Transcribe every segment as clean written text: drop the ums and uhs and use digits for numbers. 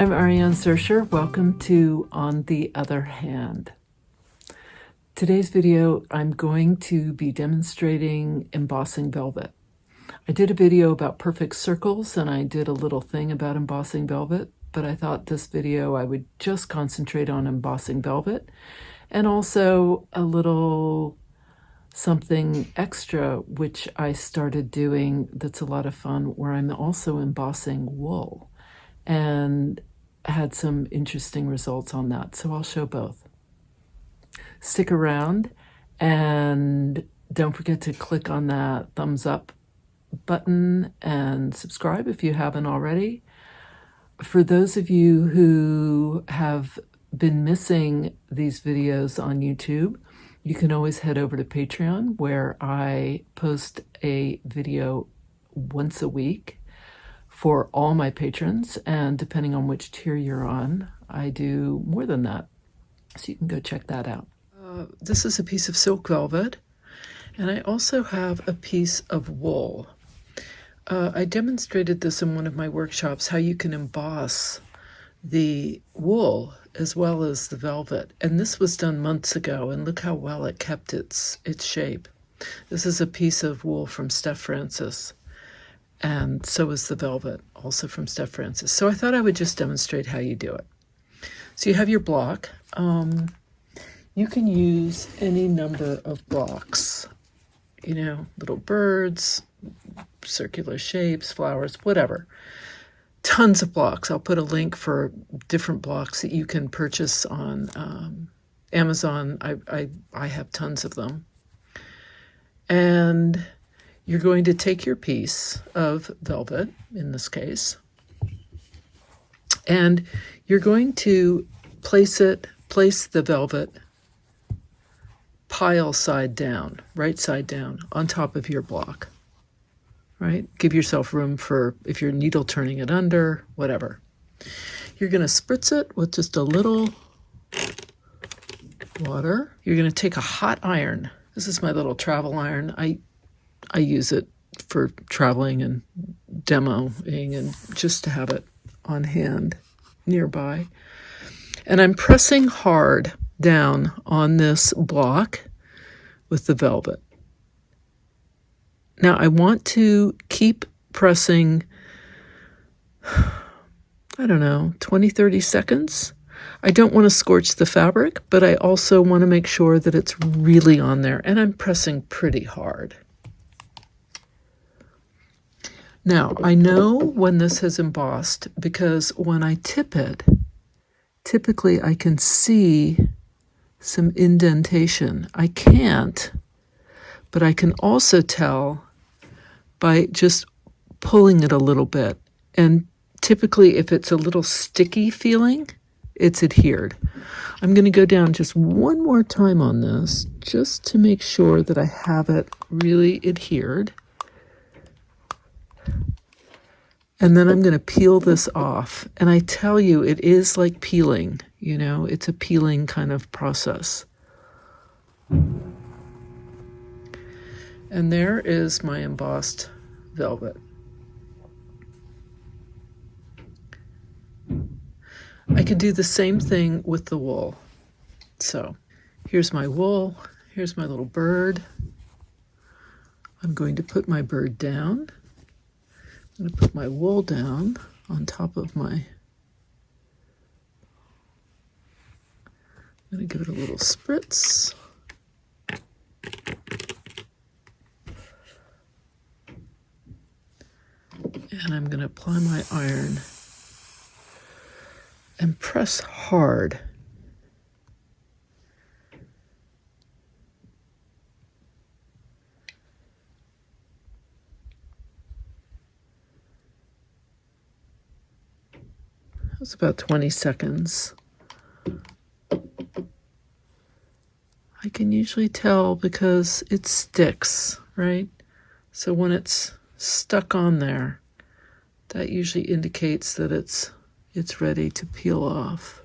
I'm Ariane Zurcher. Welcome to On the Other Hand. Today's video, I'm going to be demonstrating embossing velvet. I did a video about perfect circles and I did a little thing about embossing velvet, but I thought this video I would just concentrate on embossing velvet and also a little something extra which I started doing that's a lot of fun, where I'm also embossing wool, and had some interesting results on that. So I'll show both. Stick around and don't forget to click on that thumbs up button and subscribe if you haven't already. For those of you who have been missing these videos on YouTube, you can always head over to Patreon, where I post a video once a week for all my patrons, and depending on which tier you're on, I do more than that. So you can go check that out. This is a piece of silk velvet, and I also have a piece of wool. I demonstrated this in one of my workshops, how you can emboss the wool as well as the velvet. And this was done months ago, and look how well it kept its shape. This is a piece of wool from Steph Francis, and so is the velvet, also from Steph Francis. So I thought I would just demonstrate how you do it. So you have your block. You can use any number of blocks, you know, little birds, circular shapes, flowers, whatever. Tons of blocks. I'll put a link for different blocks that you can purchase on Amazon. I have tons of them. And you're going to take your piece of velvet, in this case, and you're going to place the velvet pile side down, right side down, on top of your block. Right? Give yourself room for, if you're needle turning it under, whatever. You're going to spritz it with just a little water. You're going to take a hot iron. This is my little travel iron. I use it for traveling and demoing and just to have it on hand nearby. And I'm pressing hard down on this block with the velvet. Now I want to keep pressing, I don't know, 20, 30 seconds. I don't want to scorch the fabric, but I also want to make sure that it's really on there, and I'm pressing pretty hard. Now, I know when this has embossed because when I tip it, typically I can see some indentation. I can't, but I can also tell by just pulling it a little bit. And typically, if it's a little sticky feeling, it's adhered. I'm going to go down just one more time on this, just to make sure that I have it really adhered. And then I'm going to peel this off. And I tell you, it is like peeling, you know, it's a peeling kind of process. And there is my embossed velvet. I can do the same thing with the wool. So here's my wool. Here's my little bird. I'm going to put my bird down. I'm going to put my wool down on top of my... I'm going to give it a little spritz. And I'm going to apply my iron and press hard. That's about 20 seconds. I can usually tell because it sticks, right? So when it's stuck on there, that usually indicates that it's ready to peel off.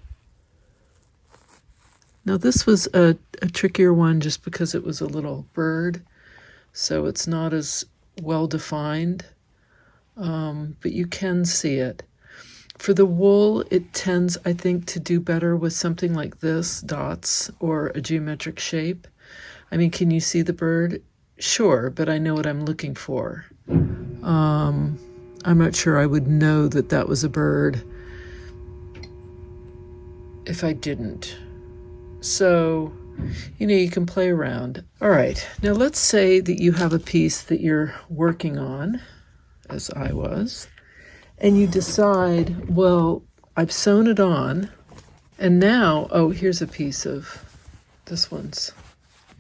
Now this was a trickier one just because it was a little bird, so it's not as well defined, but you can see it. For the wool, it tends, I think, to do better with something like this, dots, or a geometric shape. I mean, can you see the bird? Sure, but I know what I'm looking for. I'm not sure I would know that that was a bird if I didn't. So, you can play around. All right, now let's say that you have a piece that you're working on, as I was, and you decide, well, I've sewn it on, and now, oh, here's a piece of this one's.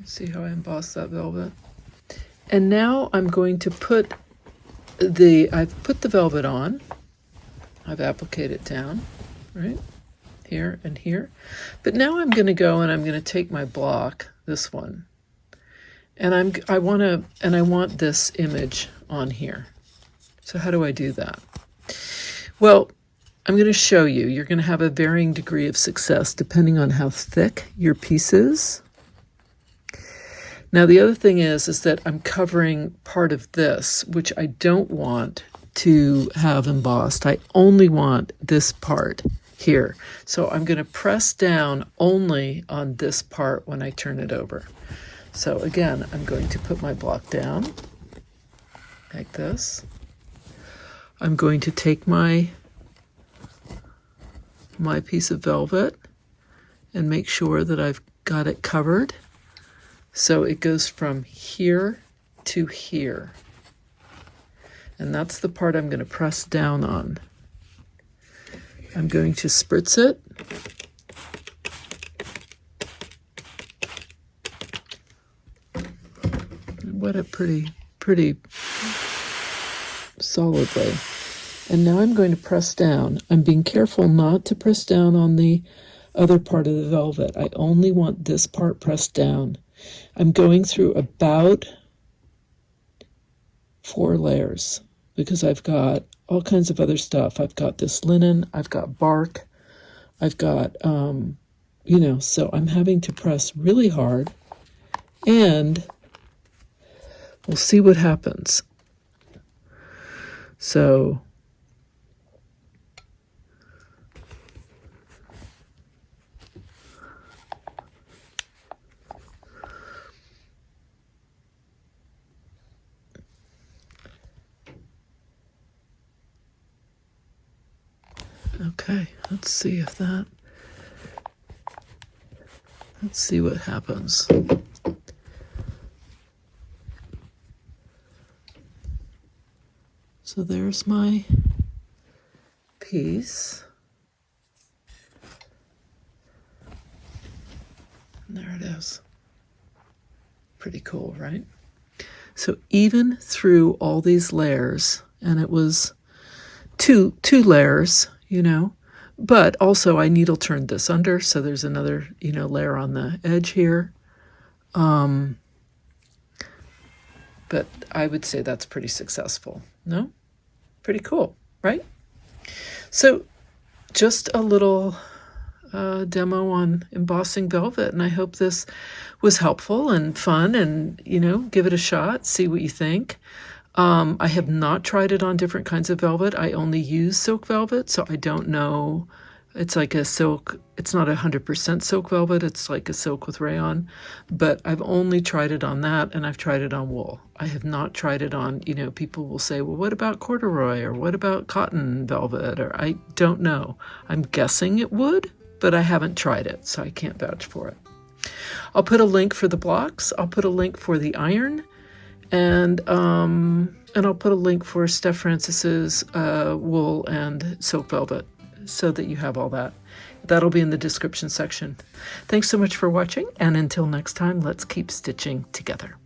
See how I embossed that velvet? And now I'm going to put I've put the velvet on. I've appliqued it down, right? Here and here. But now I'm going to go and I'm going to take my block, this one, and I want this image on here. So how do I do that? Well, I'm going to show you. You're going to have a varying degree of success depending on how thick your piece is. Now, the other thing is that I'm covering part of this, which I don't want to have embossed. I only want this part here. So I'm going to press down only on this part when I turn it over. So again, I'm going to put my block down like this. I'm going to take my piece of velvet and make sure that I've got it covered. So it goes from here to here. And that's the part I'm going to press down on. I'm going to spritz it. Wet it pretty solidly. And now I'm going to press down. I'm being careful not to press down on the other part of the velvet. I only want this part pressed down. I'm going through about 4 layers because I've got all kinds of other stuff. I've got this linen, I've got bark, I've got, so I'm having to press really hard, and we'll see what happens. So, okay, let's see what happens. So there's my piece. And there it is. Pretty cool, right? So even through all these layers, and it was two layers, but also I needle turned this under, so there's another, layer on the edge here. But I would say that's pretty successful. No? Pretty cool, right? So just a little demo on embossing velvet, and I hope this was helpful and fun, and, give it a shot, see what you think. I have not tried it on different kinds of velvet. I only use silk velvet, so I don't know. It's like a silk. It's not 100% silk velvet. It's like a silk with rayon. But I've only tried it on that, and I've tried it on wool. I have not tried it on, people will say, well, what about corduroy, or what about cotton velvet? Or I don't know. I'm guessing it would, but I haven't tried it, so I can't vouch for it. I'll put a link for the blocks. I'll put a link for the iron. And I'll put a link for Steph Francis's wool and silk velvet so that you have all that. That'll be in the description section. Thanks so much for watching, and until next time, let's keep stitching together.